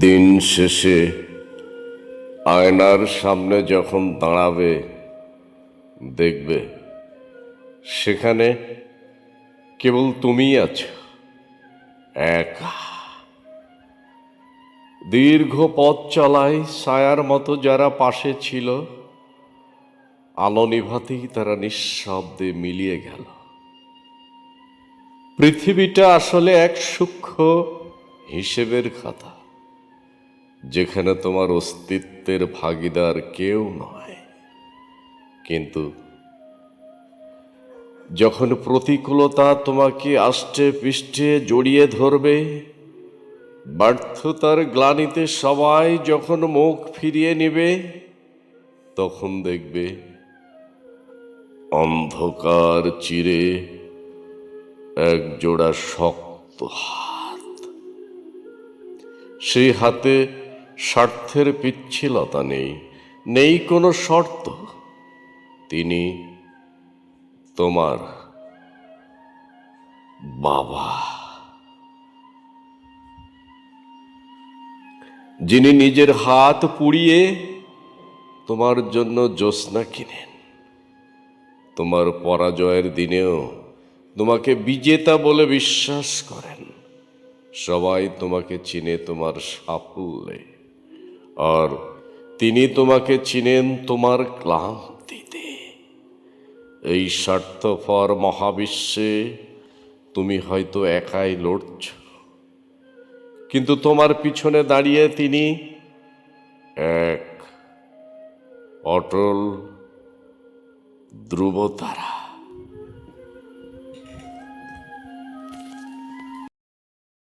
দিন শেষে আয়নার সামনে যখন দাঁড়াবে, দেখবে সেখানে কেবল তুমিই আছো, একা। দীর্ঘ পথ চলায় ছায়ার মতো যারা পাশে ছিল, আলো নিভাতেই তারা নিঃশব্দে মিলিয়ে গেল। পৃথিবীটা আসলে এক সূক্ষ্ম হিসেবের খাতা, যেখানে তোমার অস্তিত্বের ভাগীদার কেউ নয়। কিন্তু যখন প্রতিকূলতা তোমাকে আষ্টে পৃষ্ঠে জড়িয়ে ধরবে, ব্যর্থতার গ্লানিতে সবাই যখন মুখ ফিরিয়ে নেবে, তখন দেখবে অন্ধকার চিরে এক জোড়া শক্ত হাত। সেই হাতে স্বার্থের পিচ্ছিলতা নেই, নেই কোনো শর্ত। তিনি তোমার বাবা, যিনি নিজের হাত পুড়িয়ে তোমার জন্য জ্যোৎস্না কিনেন। তোমার পরাজয়ের দিনেও তোমাকে বিজেতা বলে বিশ্বাস করেন। সবাই তোমাকে চিনে তোমার সাফল্যে, আর তিনি তোমাকে চিনেন তোমার ক্লান্তিতে। এই স্বার্থপর মহাবিশ্বে তুমি হয়তো একাই লড়ছ, কিন্তু তোমার পিছনে দাঁড়িয়ে তিনি এক অটল ধ্রুবতারা।